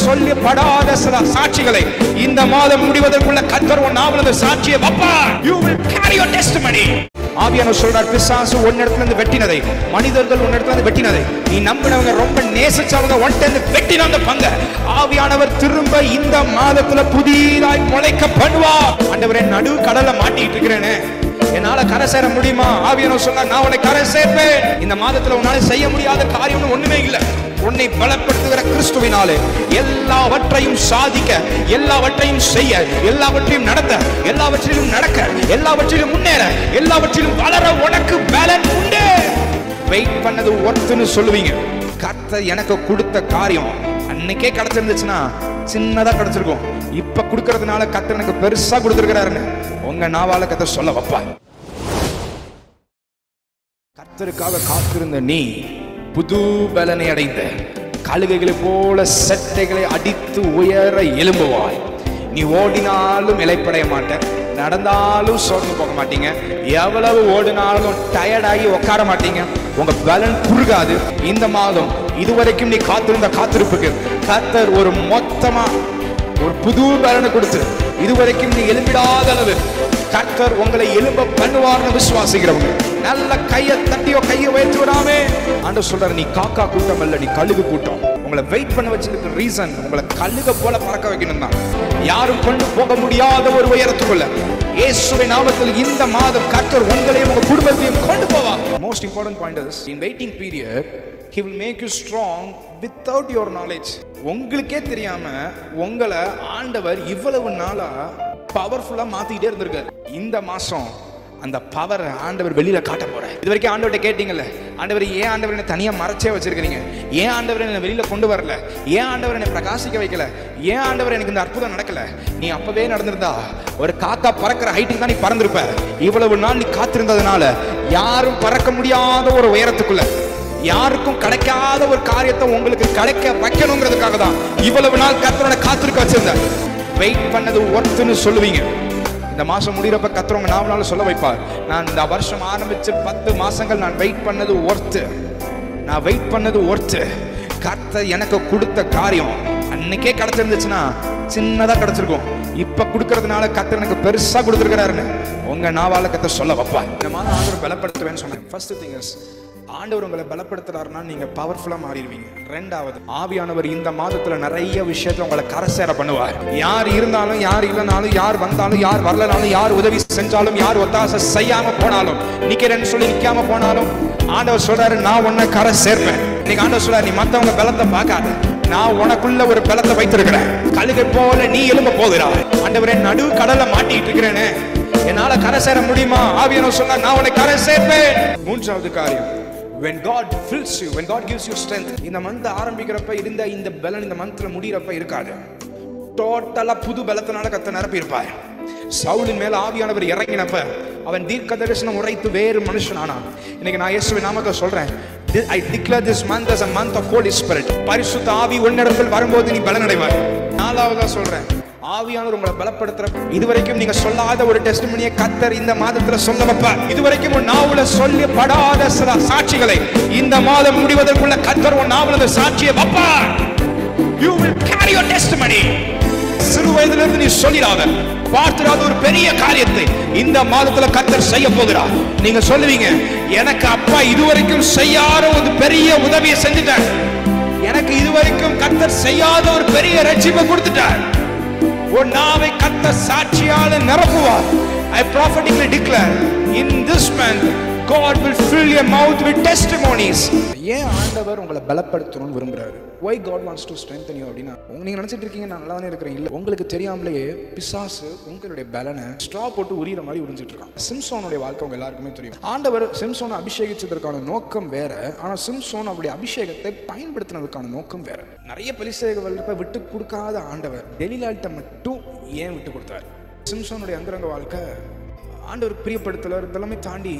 சொல்லப்படாத சில சாட்சிகளை இந்த மாதம் முடிவதற்குள்ள கர்த்தர் உன் நாவல் அந்த சாட்சியை வைப்பார். You will carry your testimony. ஆவியானவர் சொல்றார், பிசாசு ஒன்னிடத்துல இருந்து வெட்டினதை, மனிதர்கள் ஒன்னிடத்துல இருந்து வெட்டினதை, நீ நம்பினவங்க ரொம்ப நேசிச்சவங்க ஒன்ட்ட இருந்து வெட்டின அந்த பங்க ஆவியானவர் திரும்ப இந்த மாதத்துல புதிதாய் முளைக்க பண்ணுவார். ஆண்டவரே, நடு கடலை மாட்டிட்டு இருக்கிறேனே, என்னால கரை சேர முடியுமா? ஆவியானவர் சொன்னார், நான் உன்னை கரை சேர்ப்பேன். இந்த மாதத்துல உன்னால செய்ய முடியாத காரியம் ஒண்ணுமே இல்லை. உன்னை பலப்படுத்துகிற கிறிஸ்துவினாலே எல்லாவற்றையும் சாதிக்க, எல்லாவற்றையும் செய்ய, எல்லாவற்றையும் நடத்த, எல்லாவற்றிலும் நடக்க, எல்லாவற்றிலும் முன்னேற, எல்லாவற்றிலும் வளர உனக்கு பலன் உண்டு. வெயிட் பண்ணது ஒர்த்துன்னு சொல்லுவீங்க. கர்த்தர் எனக்கு கொடுத்த காரியம் அன்னைக்கே கிடைச்சிருந்துச்சுன்னா சின்னதா கிடைச்சிருக்கும். இப்ப கொடுக்கறதுனால கர்த்தர் எனக்கு பெருசா கொடுத்திருக்கிறாருன்னு உங்க நாவால கர்த்தர் சொல்ல வைப்பார். கர்த்தருக்காக காத்திருந்த நீ புது பலனை அடைந்த கழுகைகளை போல சட்டைகளை அடித்து உயர எழும்புவாய். நீ ஓடினாலும் இளைப்படைய மாட்ட, நடந்தாலும் சோர்ந்து போக மாட்டீங்க, எவ்வளவு ஓடினாலும் டயர்டாகி உட்கார மாட்டீங்க, உங்க பலன் குறுகாது. இந்த மாதம் இதுவரைக்கும் நீ காத்திருந்த காத்திருப்புக்கு கர்த்தர் ஒரு மொத்தமா ஒரு புது பலனை கொடுத்து இதுவரைக்கும் நீ எழும்பிடாத அளவு கர்த்தர் உங்களை எழும்ப பண்ணுவார்னு விசுவாசிக்கிறவங்க நல்ல கையை தட்டியோ கையை உயர்த்தி விடாமே. ஆண்டவர் சொல்றாரு, நீ காக்கா கூட்டம் அல்ல, நீ கழுகு கூட்டம். உங்களை வெயிட் பண்ண வச்சிருக்க ரீசன் உங்களை கழுக போல பறக்க வைக்கணும் தான். யாரும் கொண்டு போக முடியாத ஒரு உயரத்துக்குள்ள இயேசுவின் நாமத்தில் இந்த மாதம் கர்த்தர் உங்களையும் உங்க குடும்பத்தையும் கொண்டு போவார். Most important point is in waiting period he will make you strong without your knowledge. உங்களுக்கே தெரியாம உங்களை ஆண்டவர் இவ்வளவு நாளா பவர்ஃபுல்லா மாத்திட்டே இருந்திருக்காரு. இந்த மாசம் அந்த பவர் ஆண்டவர் வெளியில காட்ட போறார். இது வரைக்கும் ஆண்டவர்கிட்ட கேட்டீங்கல்ல, ஆண்டவர் ஏன் ஆண்டவர் என்ன தனியா மறைச்சே வச்சிருக்கீங்க, ஏன் ஆண்டவர் என்ன வெளியில கொண்டு வரல, ஏன் ஆண்டவர் என்னை பிரகாசிக்க வைக்கல, ஏன் ஆண்டவர் எனக்கு இந்த அற்புதம் நடக்கல? நீ அப்பவே நடந்திருந்தா ஒரு காக்கா பறக்கிற ஹைட்டுக்கு தான் நீ பறந்திருப்ப. இவ்வளவு நாள் நீ காத்திருந்ததுனால யாரும் பறக்க முடியாத ஒரு உயரத்துக்குள்ள, யாருக்கும் கிடைக்காத ஒரு காரியத்தை உங்களுக்கு கிடைக்க வைக்கணுங்கிறதுக்காக தான் இவ்வளவு நாள் கர்த்தரோட காத்திருக்க வச்சிருந்தார். வெயிட் பண்ணது ஒர்த்துன்னு சொல்லுவீங்க. இந்த மாசம் முடிகிறப்ப கர்த்தர் உங்க நாவலால சொல்ல வைப்பார், நான் இந்த வருஷம் ஆரம்பிச்சு 10 மாசங்கள் நான் வெயிட் பண்ணது ஒர்த்து, நான் வெயிட் பண்ணது ஒர்த்து. கர்த்தர் எனக்கு கொடுத்த காரியம் அன்னைக்கே கிடைச்சிருந்துச்சுன்னா சின்னதா கிடைச்சிருக்கும். இப்ப கொடுக்கறதுனால கர்த்தர் எனக்கு பெருசா கொடுத்திருக்கிறாருன்னு உங்க நாவால கர்த்தர் சொல்ல வைப்பார். இந்த மாதம் ஆண்டவர் பலப்படுத்துவேன்னு சொன்னேன். ஃபர்ஸ்ட் திங் இஸ் ஆண்டவர் உங்களை பலப்படுத்துறாருன்னா நீங்க பவர்ஃபுல்லா மாறிடுவீங்க. ரெண்டாவது, ஆவியானவர் இந்த மாதத்துல நிறைய விஷயத்துல உங்களை கரசேர பண்ணுவார். யார் இருந்தாலும், யார் இல்லைனாலும், யார் வந்தாலும், யார் வரலனாலும், யார் உதவி செஞ்சாலும், யார் ஒத்தாசை செய்யாம போனாலும், நிக்கிறேன்னு சொல்லி நிக்காம போனாலும், ஆண்டவர் சொல்றாரு, நான் உன்னை கரை சேர்ப்பேன். இன்னைக்கு ஆண்டவர் சொல்றாரு, நீ மத்தவங்க பலத்தை பார்க்காத, நான் உனக்குள்ள ஒரு பலத்தை வைத்திருக்கிறேன். கழுகை போல நீ எழும்ப போகிறாய். ஆண்டவரே, நடு கடலை மாட்டிட்டு இருக்கிறேனே, என்னால கரை சேர முடியுமா? ஆவியானவர் சொன்னார், நான் உன்னை கரை சேர்ப்பேன். மூன்றாவது காரியம், when God fills you, when God gives you strength. இந்த மந்த் ஆரம்பிக்கிறப்ப இருந்த இந்த பலன் இந்த மந்த்ல முடியறப்ப இருக்காது. டோட்டலா புது பலத்தினால கர்த்தர் நிரப்பி இருப்பார். சவுலின் மேல ஆவியானவர் இறங்கினப்ப அவன் தீர்க்க தரிசனம் உரைத்து வேறு மனுஷன் ஆனான். இன்னைக்கு நான் இயேசுவின் நாமத்தை சொல்றேன், I declare this month as a month of Holy Spirit. பரிசுத்த ஆவி உன்னிடத்தில் வரும்போது நீ பலனடைவாய். நாலாவதா சொல்றேன், ஆவியானவர் உங்களை பலப்படுத்துற இதுவரைக்கும் நீங்க சொல்லாத ஒரு டெஸ்டிமனியை கர்த்தர் இந்த மாதத்துல சொல்ல வைப்பார். இதுவரைக்கும் உன் நாவுல சொல்லப்படாத சில சாட்சிகளை இந்த மாதம் முடிவதற்குள்ள கர்த்தர் உன் நாவுல அந்த சாட்சியை வைப்பார். You will carry your testimony. சிறு வயதிலிருந்து நீ சொல்லிடாத, பார்த்திராத ஒரு பெரிய காரியத்தை இந்த மாதத்துல கர்த்தர் செய்ய போகிறார். நீங்க சொல்லுவீங்க, எனக்கு அப்பா இதுவரைக்கும் செய்யாத ஒரு பெரிய உதவியை செஞ்சுட்டார், எனக்கு இதுவரைக்கும் கர்த்தர் செய்யாத ஒரு பெரிய ரட்சிப்பை கொடுத்துட்டார். ஒரு நாவை கர்த்தர் சாட்சியால நிரப்புவார். I prophetically declare in this month God will fill your mouth with testimonies. ஏன் ஆண்டவர் உங்களை பலப்படுத்தணும்னு விரும்புறாரு? Why God wants to strengthen you அப்படினா, நீங்க நினைச்சிட்டு இருக்கீங்க நான் நல்லா தானே இருக்கிறேன். இல்ல, உங்களுக்கு தெரியாமலேயே பிசாசு உங்களுடைய பலனை ஸ்ட்ரா போட்டு உரியிற மாதிரி உரிஞ்சிட்டு இருக்கான். சிம்சோனுடைய வாழ்க்கை உங்க எல்லாருக்குமே தெரியும். ஆண்டவர் சிம்சோனை அபிஷேகிச்சதற்கான நோக்கம் வேற, ஆனா சிம்சோன் அவருடைய அபிஷேகத்தை பயன்படுத்தினதுக்கான நோக்கம் வேற. நிறைய பெலிஸ்தேயர்களை விட்டு கொடுக்காத ஆண்டவர் டெலிலால்ட்ட மட்டும் ஏன் விட்டு கொடுத்தார்? சிம்சோனுடைய அந்தரங்க வாழ்க்கை ஆண்டவர் பிரியப்படுத்தல இதெல்லாமே தாண்டி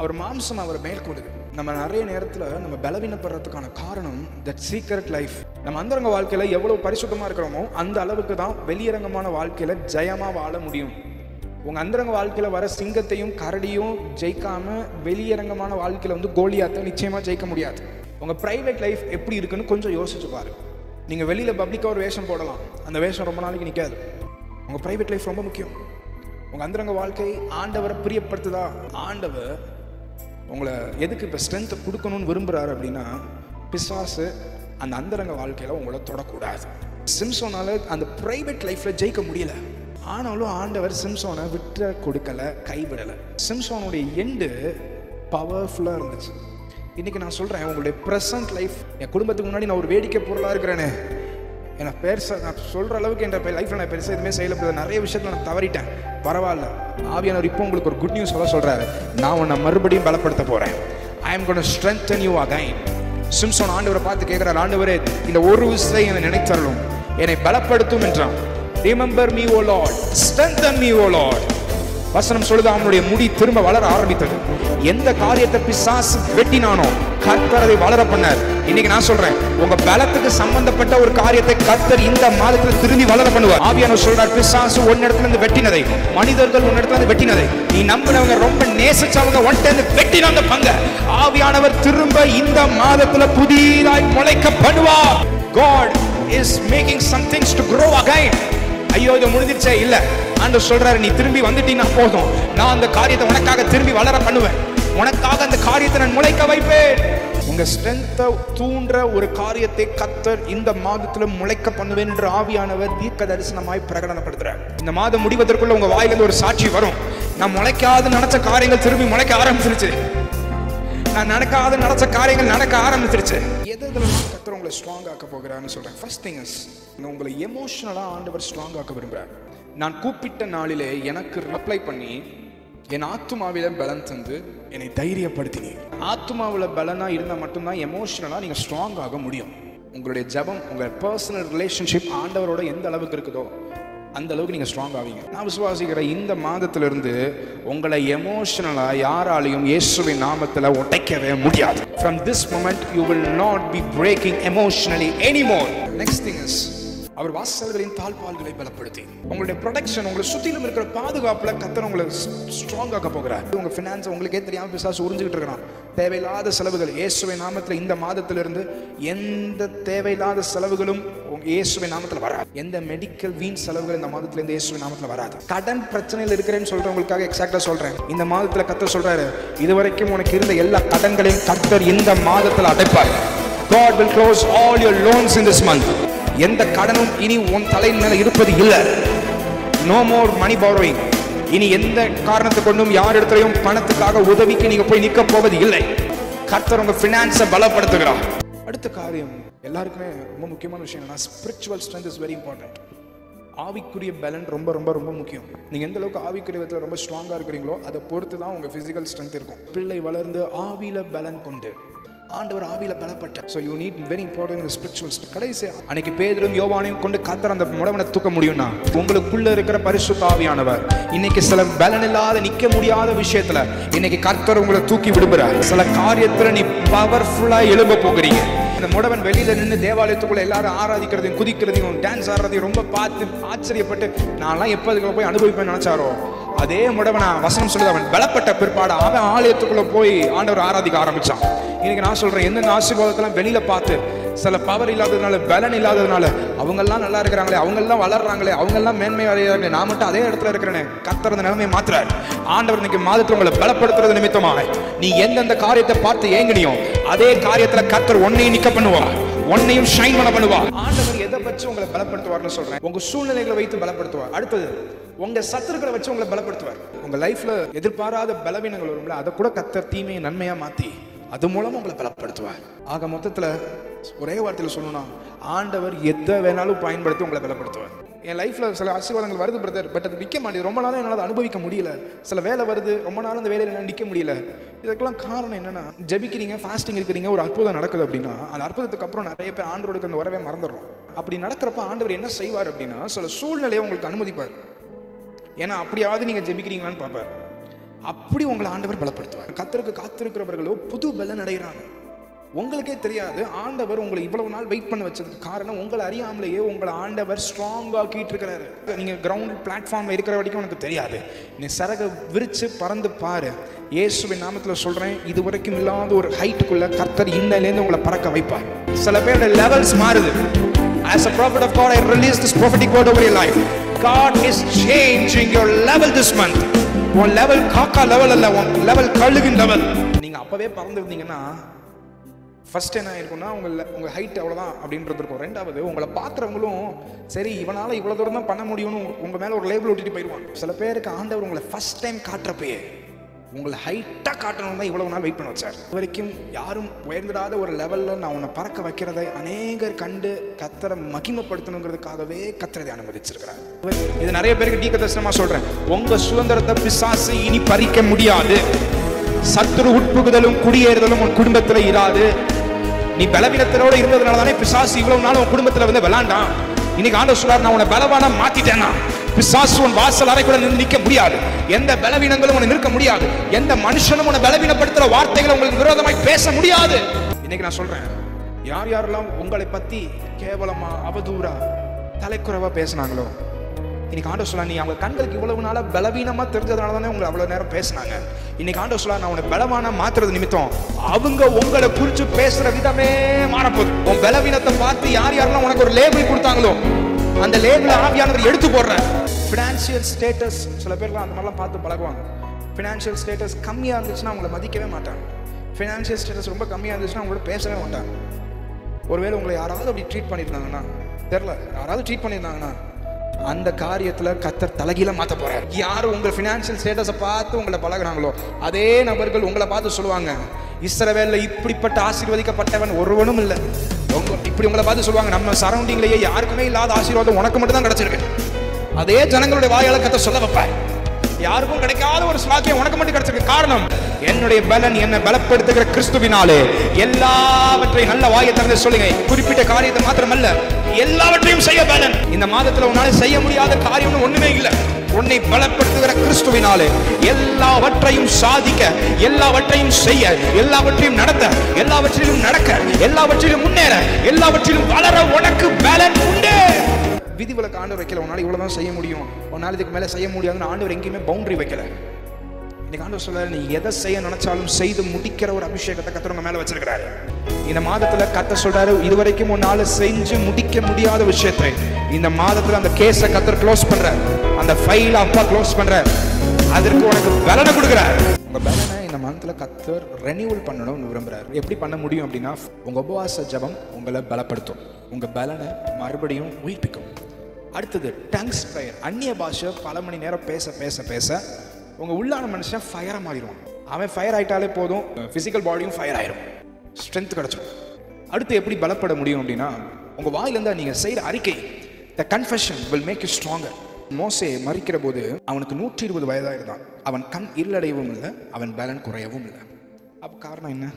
அவர் மாம்சம் அவர் மேற்கொடுது. நம்ம நிறைய நேரத்தில் நம்ம பலவீனப்படுறதுக்கான காரணம் தட் சீக்ரெட் லைஃப். நம்ம அந்தரங்க வாழ்க்கையில எவ்வளவு பரிசுத்தமா இருக்கிறோமோ அந்த அளவுக்கு தான் வெளியரங்கமான வாழ்க்கையில ஜெயமா வாழ முடியும். உங்க அந்தரங்க வாழ்க்கையில வர சிங்கத்தையும் கரடியும் ஜெயிக்காம வெளியரங்கமான வாழ்க்கையில கோலியாத்தை நிச்சயமா ஜெயிக்க முடியாது. உங்க பிரைவேட் லைஃப் எப்படி இருக்குன்னு கொஞ்சம் யோசிச்சு பாருங்க. நீங்கள் வெளியில் பப்ளிக்காக ஒரு வேஷம் போடலாம், அந்த வேஷம் ரொம்ப நாளைக்கு நிற்காது. உங்கள் ப்ரைவேட் லைஃப் ரொம்ப முக்கியம். உங்கள் அந்தரங்க வாழ்க்கை ஆண்டவரை பிரியப்படுத்துதா? ஆண்டவர் உங்களை எதுக்கு இப்போ ஸ்ட்ரென்த்தை கொடுக்கணும்னு விரும்புகிறாரு அப்படின்னா, பிசாசு அந்த அந்தரங்க வாழ்க்கையில் உங்களை தொடக்கூடாது. சிம்சோனால் அந்த ப்ரைவேட் லைஃப்பில் ஜெயிக்க முடியல. ஆனாலும் ஆண்டவர் சிம்சோனை விட்டு கொடுக்கலை, கைவிடலை. சிம்சோனுடைய எண்டு பவர்ஃபுல்லாக இருந்துச்சு. இன்றைக்கி நான் சொல்கிறேன், உங்களுடைய ப்ரெசன்ட் லைஃப், என் குடும்பத்துக்கு முன்னாடி நான் ஒரு வேடிக்கை பொருளாக இருக்கிறேனே, என்னை பெருசாக நான் சொல்கிற அளவுக்கு என் லைஃப்பில் நான் பெருசாக எதுவுமே செய்யலை, நிறைய விஷயத்தில் நான் தவறிட்டேன், பரவாயில்ல. ஆவியானவர் இப்போ உங்களுக்கு ஒரு குட் நியூஸ் சொல்கிறாரு, நான் உன்னை மறுபடியும் பலப்படுத்த போகிறேன். I am gonna strengthen you again. சிம்சோன் ஆண்டவரை பார்த்து கேட்குறாரு, ஆண்டவரே இந்த ஒரு விஷயம் என்னை நினைத்தரலும், என்னை பலப்படுத்தும் என்றான். Remember me, O Lord. Strengthen me, O Lord. வசனம் சொல்லுது, அவனுடைய முடி திரும்ப வளர ஆரம்பித்தது. எந்த காரியத்தை பிசாசு வெட்டினானோ கர்த்தர் அதை வளர பண்ணார். இன்னைக்கு நான் சொல்றேன், உங்க பலத்துக்கு சம்பந்தப்பட்ட ஒரு காரியத்தை கர்த்தர் இந்த மாதத்துல திரும்பி வளர பண்ணுவார். ஆவியானவர் சொல்றார், பிசாசு ஒன்னிடத்துல இருந்து வெட்டினதை, மனிதர்கள் ஒன்னிடத்துல இருந்து வெட்டினதை, நீ நம்பினவங்க ரொம்ப நேசிச்சவங்க ஒன்ட்ட இருந்து வெட்டின அந்த பங்க ஆவியானவர் திரும்ப இந்த மாதத்துல புதிதாய் முளைக்க பண்ணுவார். God is making some things to grow again. ஐயோ இது முடிஞ்சிருச்சே, இல்ல, ஆண்டவர் சொல்றாரு, நீ திரும்பி வந்துட்டீங்கன்னா போதும், நான் அந்த காரியத்தை உனக்காக திரும்பி வளர பண்ணுவேன், உனக்காக அந்த காரியத்தை நான் முளைக்க வைப்பேன். உங்க ஸ்ட்ரென்த்தை தூண்டுற ஒரு காரியத்தை கர்த்தர் இந்த மாதத்துல முளைக்க பண்ணுவேன் என்று ஆவியானவர் தீர்க்க தரிசனமாய் பிரகடனப்படுத்துறார். இந்த மாதம் முடிவதற்குள்ள உங்க வாயிலிருந்து ஒரு சாட்சி வரும், நான் முளைக்காது நினைச்ச காரியங்கள் திரும்பி முளைக்க ஆரம்பிச்சிருச்சு, நான் நடக்காத நினைச்ச காரியங்கள் நடக்க ஆரம்பிச்சிருச்சு. எதெல்லாம் கர்த்தர் உங்களை ஸ்ட்ராங் ஆக்க போகிறான்னு சொல்றேன். ஃபர்ஸ்ட் திங் இஸ், உங்களை எமோஷனலா ஆண்டவர் ஸ்ட்ராங் ஆக்க விரும்புறார். நான் கூப்பிட்ட நாளிலே எனக்கு ரிப்ளை பண்ணி என் ஆத்துமாவில பலன் தந்து என்னை தைரியப்படுத்தினீர். ஆத்துமாவில பலனா இருந்தால் மட்டும்தான் எமோஷனலா நீங்க ஸ்ட்ராங் ஆக முடியும். உங்களுடைய ஜெபம், உங்க பர்சனல் ரிலேஷன்ஷிப் ஆண்டவரோட எந்த அளவுக்கு இருக்குதோ அந்த அளவுக்கு நீங்க ஸ்ட்ராங் ஆவீங்க. நான் விசுவாசிக்கிறேன், இந்த மாதத்திலிருந்து உங்களை எமோஷனலா யாராலையும் இயேசுவின் நாமத்துல உடைக்கவே முடியாது. From this moment you will not be breaking emotionally anymore. Next thing is, அவர் வாசல்களின் தாழ்பால்களை பலப்படுத்தி உங்களுடைய ப்ரொடெக்ஷன், உங்களை சுற்றிலும் இருக்கிற பாதுகாப்புல கர்த்தர் உங்களை ஸ்ட்ராங் ஆக்க போகிறார். உங்க ஃபினான்ஸ் உங்களுக்கே தெரியாம பிசாசு உறிஞ்சிக்கிட்டு இருக்கிறான். தேவையில்லாத செலவுகள் இயேசுவின் நாமத்தில் இந்த மாதத்திலிருந்து எந்த தேவையில்லாத செலவுகளும் இயேசுவின் நாமத்தில் வராது. எந்த மெடிக்கல் வீண் செலவுகள் இந்த மாதத்திலிருந்து இயேசுவின் நாமத்தில் வராது. கடன் பிரச்சனையில் இருக்கிறேன்னு சொல்றவங்களுக்காக எக்ஸாக்டா சொல்றேன், இந்த மாதத்துல கர்த்தர் சொல்றாரு, இதுவரைக்கும் உனக்கு இருந்த எல்லா கடன்களையும் கர்த்தர் இந்த மாதத்தில் அடைப்பார். God will close all your loans in this month. எந்த கடனும் இனி உன் தலையின் மேல இருப்பது இல்லை. No more money borrowing. இனி எந்த காரணத்தை கொண்டும் யார் இடத்துலையும் பணத்துக்காக உதவிக்கு நீங்க போய் நிற்க போவது இல்லை. கர்த்தர் உங்க ஃபினான்ஸை பலப்படுத்துகிறார். அடுத்த காரியம் எல்லாருக்குமே ரொம்ப முக்கியமான விஷயம் என்னன்னா, spiritual strength is very important. ஆவிக்குரிய பலன் ரொம்ப ரொம்ப ரொம்ப முக்கியம். நீங்கள் எந்த அளவுக்கு ஆவிக்குரிய விதத்தில் ரொம்ப ஸ்ட்ராங்காக இருக்கிறீங்களோ அதை பொறுத்து தான் உங்கள் ஃபிசிக்கல் ஸ்ட்ரென்த் இருக்கும். பிள்ளை வளர்ந்து ஆவியில் பலன் கொண்டு ஆண்டவர் ஆவியில பலப்பட்டார். So you need very important spiritual strength. கடைசி அன்னைக்கு பேதுரும் யோவானையும் கொண்டு கர்த்தர் அந்த முடவனை தூக்க முடியும்னா, உங்களுக்குள்ள இருக்கிற பரிசுத்த ஆவியானவர் இன்னைக்கு சில பலன் இல்லாத நிக்க முடியாத விஷயத்துல இன்னைக்கு கர்த்தர் உங்களை தூக்கி விடுகிறார். சில காரியத்துல நீ பவர்ஃபுல்லா எழும்ப போகிறீங்க. இந்த முடவன் வெளியில நின்று தேவாலயத்துக்குள்ள எல்லாரும் ஆராதிக்கிறதையும் குதிக்கிறதையும் டான்ஸ் ஆடுறதையும் ரொம்ப பார்த்து ஆச்சரியப்பட்டு நான்லாம் எப்போ அதுக்குள்ள போய் அனுபவிப்பேன்னு நினைச்சாரோ, அதே முடவனா வசனம் சொல்லுது, அவன் பலப்பட்ட பிற்பாடு அவன் ஆலயத்துக்குள்ள போய் ஆண்டவர் ஆராதிக்க ஆரம்பிச்சான். இன்னைக்கு நான் சொல்றேன், எந்தெந்த ஆசீர்வாதத்தெல்லாம் வெளியில பார்த்து சில பவர் இல்லாததுனால பலன் இல்லாததுனால அவங்கெல்லாம் நல்லா இருக்கிறாங்களே, அவங்கெல்லாம் வளர்றாங்களே, அவங்கெல்லாம் மேன்மை அடைகிறாங்களே, நான் மட்டும் அதே இடத்துல இருக்கிறேனே, கர்த்தர் அந்த நிலைமையை மாத்துறார். ஆண்டவர் இன்னைக்கு மாதத்துல உங்களை பலப்படுத்துறது நிமித்தமாக நீ எந்தெந்த காரியத்தை பார்த்து ஏங்கினியோ அதே காரியத்துல கர்த்தர் ஒன்னையும் நிக்க பண்ணுவார், ஒன்னையும் ஷைன் பண்ண பண்ணுவார். ஆண்டவர் எதை வச்சு உங்களை பலப்படுத்துவார்னு சொல்றேன், உங்க சூழ்நிலைகளை வைத்து பலப்படுத்துவார். அடுத்தது உங்க சத்துருக்களை வச்சு உங்களை பலப்படுத்துவார். உங்க லைஃப்ல எதிர்பாராத பலவீனங்கள் வரும்ல, அதை கூட கர்த்தர் தீமையை நன்மையா மாத்தி அது மூலமா உங்களை பலப்படுத்துவார். ஆக மொத்தத்துல ஒரே வார்த்தையில் சொல்லணும்னா, ஆண்டவர் எதை வேணாலும் பயன்படுத்தி உங்களை பலப்படுத்துவார். என் லைஃப்ல சில ஆசீர்வாதங்கள் வருது பிரதர், பட் அது நிற்க மாட்டேது. ரொம்ப நாளாக என்னால் அனுபவிக்க முடியல. சில வேலை வருது, ரொம்ப நாள் அந்த வேலையில் என்னால் நிற்க முடியல. இதுக்கெல்லாம் காரணம் என்னன்னா, ஜெபிக்கிறீங்க, ஃபாஸ்டிங் இருக்கிறீங்க, ஒரு அற்புதம் நடக்குது அப்படின்னா அந்த அற்புதத்துக்கு அப்புறம் நிறைய பேர் ஆண்டவருக்கு அந்த உறவே மறந்துடுறோம். அப்படி நடக்கிறப்ப ஆண்டவர் என்ன செய்வார் அப்படின்னா, சில சூழ்நிலையை உங்களுக்கு அனுமதிப்பார். ஏன்னா அப்படியாவது நீங்க ஜெபிக்கிறீங்களான்னு பார்ப்பார். அப்படி உங்களை ஆண்டவர் பலப்படுத்துவார். கர்த்தருக்கு காத்திருக்கிறவர்களோ புது பலன் அடைகிறாங்க. உங்களுக்கே தெரியாது, ஆண்டவர் உங்களை இவ்வளவு நாள் வெயிட் பண்ண வச்சதுக்கு காரணம் உங்களை அறியாமலேயே உங்களை ஆண்டவர் ஸ்ட்ராங் ஆக்கிட்டு இருக்கிறாரு. நீங்க கிரவுண்ட் பிளாட்ஃபார்ம்ல இருக்கிற வரைக்கும் உனக்கு தெரியாது. நீ சரக விரிச்சு பறந்து பாரு. இயேசுவின் நாமத்துல சொல்றேன், இது வரைக்கும் இல்லாத ஒரு ஹைட்டுக்குள்ள கர்த்தர் இன்னிலேருந்து உங்களை பறக்க வைப்பார். சில பேரோட லெவல்ஸ் மாறுது. As a prophet of God, I release this prophetic word over your life. God is changing your level this month. உன் லெவல் காக்கா லெவல் அல்ல, உன் லெவல் கழுகின் லெவல். நீங்க அப்பவே பறந்துருந்தீங்கன்னா ஃபர்ஸ்ட் என்ன இருக்கும்னா உங்க ஹைட் அவ்வளோதான் அப்படின்றது இருக்கும். ரெண்டாவது உங்களை பார்க்குறவங்களும் சரி இவனால இவ்வளோ தூரம் தான் பண்ண முடியும்னு உங்க மேலே ஒரு லேபிள் ஒட்டிட்டு போயிடுவாங்க. சில பேருக்கு ஆண்டவர் உங்களை ஃபர்ஸ்ட் டைம் காட்டுறப்பயே உங்களை ஹைட்டாக காட்டணும் தான் இவ்வளவு நாள் வெயிட் பண்ண வச்சார். இது வரைக்கும் யாரும் உயர்ந்திடாத ஒரு லெவலில் நான் உன்னை பறக்க வைக்கிறதை அநேகர் கண்டு கத்தரை மகிமைப்படுத்தணுங்கிறதுக்காகவே கத்தரை அனுமதிச்சிருக்கிறார். இது நிறைய பேருக்கு தீர்க்கதரிசனமா சொல்றேன். உங்க சுதந்திரத்தை பிசாசு இனி பறிக்க முடியாது. சத்துரு உட்புகுதலும் குடியேறுதலும் உன் குடும்பத்தில் இராது. நீ பலவீனத்தோட இருந்ததுனால தானே பிசாசு இவ்வளவு நாள் உன் குடும்பத்தில் வந்து விளாண்டான். இன்னைக்கு ஆண்டவர் சொல்றார், நான் உன்னை பலவானா மாத்திட்டேனா. பிசாசு உன் வாசல் அறைக்குள்ள நிற்க முடியாது. எந்த பலவீனங்களும் உன்னை நிற்க முடியாது. எந்த மனுஷனும் உன்னை பலவீனப்படுத்துற வார்த்தைகளை உங்களுக்கு விரோதமாய் பேச முடியாது. இன்னைக்கு நான் சொல்றேன், யார் யாரெல்லாம் உங்களை பத்தி கேவலமா அவதூறா தலைக்குறைவா பேசினாங்களோ, இன்னைக்கு ஆண்டவர் சொல்ல, நீ அவங்க கண்களுக்கு இவ்வளவு நாளா பலவீனமா தெரிஞ்சதுனால தானே உங்களை அவ்வளவு நேரம் பேசினாங்க. இன்னைக்கு ஆண்டவர் சொல்ல, நான் உன்னை பலவானா மாத்துறது நிமித்தம் அவங்க உங்களை குறிச்சு பேசுற விதமே மாறப்போகுது. உன் பலவீனத்தை பார்த்து யார் யாரெல்லாம் உனக்கு ஒரு லேபிள் கொடுத்தாங்களோ அந்த லேபிளை ஆவியானவர் எடுத்து போடுற. ஃபினான்ஷியல் ஸ்டேட்டஸ், சில பேர்லாம் அந்த மாதிரிலாம் பார்த்து பழகுவாங்க. ஃபினான்ஷியல் ஸ்டேட்டஸ் கம்மியாக இருந்துச்சுன்னா அவங்கள மதிக்கவே மாட்டாங்க. ஃபினான்ஷியல் ஸ்டேட்டஸ் ரொம்ப கம்மியாக இருந்துச்சுன்னா அவங்களோட பேசவே மாட்டாங்க. ஒருவேளை உங்களை யாராவது அப்படி ட்ரீட் பண்ணியிருந்தாங்கன்னா, தெரில, யாராவது ட்ரீட் பண்ணியிருந்தாங்கன்னா அந்த காரியத்தில் கர்த்தர் தலைகீழ மாற்ற போறார். யார் உங்கள் ஃபினான்ஷியல் ஸ்டேட்டஸை பார்த்து உங்களை பழகுறாங்களோ அதே நபர்கள் உங்களை பார்த்து சொல்லுவாங்க, இஸ்ரவேல்ல இப்படிப்பட்ட ஆசீர்வதிக்கப்பட்டவன் ஒருவனும் இல்லை. இப்படி உங்களை பார்த்து சொல்லுவாங்க, நம்ம சரௌண்டிங்லேயே யாருக்குமே இல்லாத ஆசீர்வாதம் உனக்கு மட்டும் தான் கிடைச்சிருக்கு. அதே ஜனங்களுடைய வாயால கர்த்தர் சொல்ல வைப்பார், யாருக்கும் கிடைக்காத ஒரு ஸ்லாக்கியம் உனக்கு மட்டும் கிடைச்சிருக்கு. காரணம், என்னுடைய பலன் என்னை பலப்படுத்துகிற கிறிஸ்துவினாலே. எல்லாவற்றையும் நல்ல வாயை திறந்து சொல்லுங்க. குறிப்பிட்ட காரியத்தை மாத்திரமல்ல, எல்லாவற்றையும் செய்ய பலன். இந்த மாதத்துல உன்னால செய்ய முடியாத காரியம் ஒண்ணுமே இல்லை. உன்னை பலப்படுத்துகிற கிறிஸ்துவினாலே எல்லாவற்றையும் சாதிக்க, எல்லாவற்றையும் செய்ய, எல்லாவற்றையும் நடத்த, எல்லாவற்றிலும் நடக்க, எல்லாவற்றிலும் முன்னேற, எல்லாவற்றிலும் வளர உனக்கு பலன் உண்டு. விதிவிலக்கு ஆண்டவர் வைக்கல. உன்னால இவ்வளவுதான் செய்ய முடியும், உன்னால இதுக்கு மேல செய்ய முடியாதுன்னு ஆண்டவர் எங்கேயுமே பவுண்டரி வைக்கல. இன்னைக்கு ஆண்டவர் சொல்றாரு, நீ எதை செய்ய நினைச்சாலும் செய்து முடிக்கிற ஒரு அபிஷேகத்தை கர்த்தர் உங்க மேல வச்சிருக்கிறாரு. இந்த மாதத்துல கர்த்தர் சொல்றாரு, இதுவரைக்கும் உன்னால செஞ்சு முடிக்க முடியாத விஷயத்தை இந்த மாதத்துல அந்த கேஸை கர்த்தர் க்ளோஸ் பண்ற, அந்த ஃபைலை அப்பா க்ளோஸ் பண்ற, அதற்கு உனக்கு பலனை கொடுக்கிறார். உங்க பலனை இந்த மாதத்துல கர்த்தர் ரெனியூவல் பண்ணணும்னு விரும்புறாரு. எப்படி பண்ண முடியும் அப்படின்னா, உங்க உபவாச ஜெபம் உங்களை பலப்படுத்தும், உங்க பலனை மறுபடியும் உயிர்ப்பிக்கும். அடுத்தது டங்ஸ் ப்ரேயர். அந்நிய பாஷை பல மணி நேரம் பேச பேச பேச உங்க உள்ளான மனுஷன் ஃபயரா மாறிடுவான். அவன் ஃபயர் ஆயிட்டாலே போதும், பிசிக்கல் பாடியும் ஃபயர் ஆயிடும், ஸ்ட்ரென்த் கிடைச்சிடும். அடுத்து எப்படி பலப்பட முடியும் அப்படின்னா, உங்க வாயிலிருந்தா நீங்க செய்யற அறிக்கை, the confession will make you stronger. மோசே மரிக்கிற போது அவனுக்கு 120 வயதாக இருந்தான். அவன் கண் இருளடையவும் இல்லை, அவன் பலன் குறையவும் இல்லை. அப்போ காரணம் என்ன?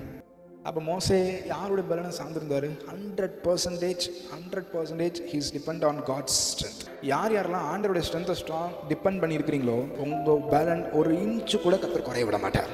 அப்போ மோசே யாரோட பலனை சார்ந்திருந்தாரு? 100% he's depend on God's strength. யார் யாரெல்லாம் ஆண்டவருடைய ஸ்ட்ரென்த்தை ஸ்ட்ராங் டிபெண்ட் பண்ணியிருக்கிறீங்களோ உங்க பலன் ஒரு இன்ச்சு கூட கர்த்தர் குறைய விட மாட்டார்.